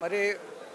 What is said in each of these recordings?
మరి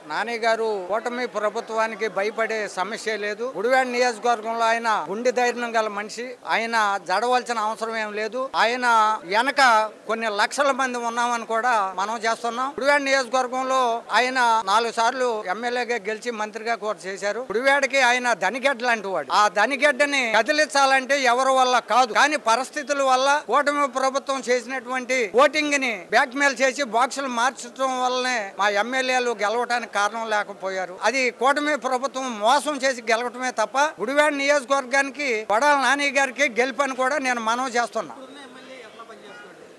నాని గారు కూటమి ప్రభుత్వానికి భయపడే సమస్య లేదు. గుడివాడ నియోజకవర్గంలో ఆయన గుండె ధైర్యం గల మనిషి. ఆయన జడవలసిన అవసరం ఏం లేదు. ఆయన వెనక కొన్ని లక్షల మంది ఉన్నామని కూడా మనం చేస్తున్నాం. గుడివాడ నియోజకవర్గంలో ఆయన 4 సార్లు ఎమ్మెల్యేగా గెలిచి మంత్రిగా కూడా చేశారు. గుడివాడకి ఆయన ధనిగడ్డ లాంటి వాడు. ఆ ధనిగడ్డని కదిలించాలంటే ఎవరి వల్ల కాదు, కానీ పరిస్థితుల వల్ల కూటమి ప్రభుత్వం చేసినటువంటి ఓటింగ్ ని బ్యాక్ మెయిల్ చేసి బాక్సులు మార్చడం వల్లనే మా ఎమ్మెల్యేలు గెలవటానికి కారణం లేకపోయారు. అది కూటమి ప్రభుత్వం మోసం చేసి గెలవటమే తప్ప గుడివాడ నియోజకవర్గానికి కొడాల నాని గారికి గెలుపని కూడా నేను మనవి చేస్తున్నా.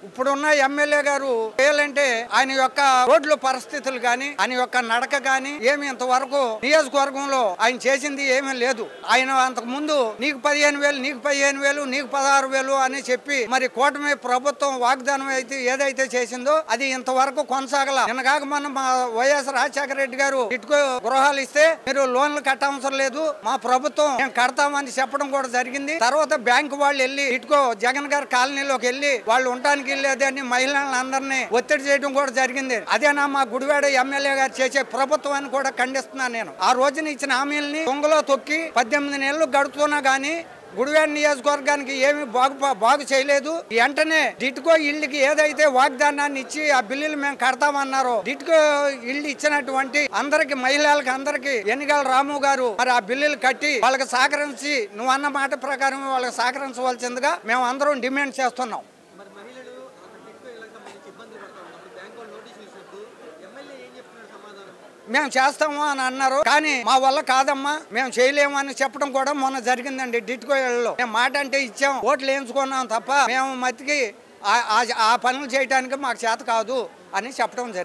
ఇప్పుడున్న ఎమ్మెల్యే గారు చేయాలంటే ఆయన యొక్క రోడ్ల పరిస్థితులు గాని ఆయన యొక్క నడక గాని ఏమి ఇంతవరకు నియోజకవర్గంలో ఆయన చేసింది ఏమీ లేదు. ఆయన అంతకు ముందు నీకు 15,000 నీకు 15,000 నీకు 16,000 అని చెప్పి మరి కూటమి ప్రభుత్వం వాగ్దానం అయితే ఏదైతే చేసిందో అది ఇంతవరకు కొనసాగల. నిన్నగాక మనం మా వైఎస్ రాజశేఖర రెడ్డి గారు ఇటుకో గృహాలు ఇస్తే మీరు లోన్లు కట్టవసరం లేదు, మా ప్రభుత్వం మేము కడతామని చెప్పడం కూడా జరిగింది. తర్వాత బ్యాంకు వాళ్ళు వెళ్ళి ఇటుకో జగన్ గారి కాలనీలోకి వెళ్ళి వాళ్ళు ఉండటానికి లేదని మహిళలందరినీ ఒత్తిడి చేయడం కూడా జరిగింది. అదేనా మా గుడివాడ ఎమ్మెల్యే గారు చేసే ప్రభుత్వం అని కూడా ఖండిస్తున్నాను నేను. ఆ రోజున ఇచ్చిన హామీలని దొంగలో తొక్కి 18 నెలలు గడుపుతున్నా గానీ గుడివాడ నియోజకవర్గానికి ఏమి బాగు చేయలేదు. వెంటనే డిట్కో ఇళ్ళకి ఏదైతే వాగ్దానాన్ని ఇచ్చి ఆ బిల్లులు మేము కడతామన్నారో డిట్కో ఇల్లు ఇచ్చినటువంటి అందరికి మహిళలకు అందరికి ఎన్నికల రాము గారు మరి ఆ బిల్లులు కట్టి వాళ్ళకి సహకరించి నువ్వు అన్న మాట ప్రకారం వాళ్ళకి సహకరించవలసిందిగా మేము అందరం డిమాండ్ చేస్తున్నాం. మేము చేస్తాము అని అన్నారు, కానీ మా వల్ల కాదమ్మా మేము చేయలేము అని చెప్పడం కూడా మొన్న జరిగిందండి. డిట్కోలో మేము మాట అంటే ఇచ్చాం, ఓట్లు వేయించుకున్నాం తప్ప మేము మతికి ఆ పనులు చేయడానికి మాకు చేత కాదు అని చెప్పడం జరిగింది.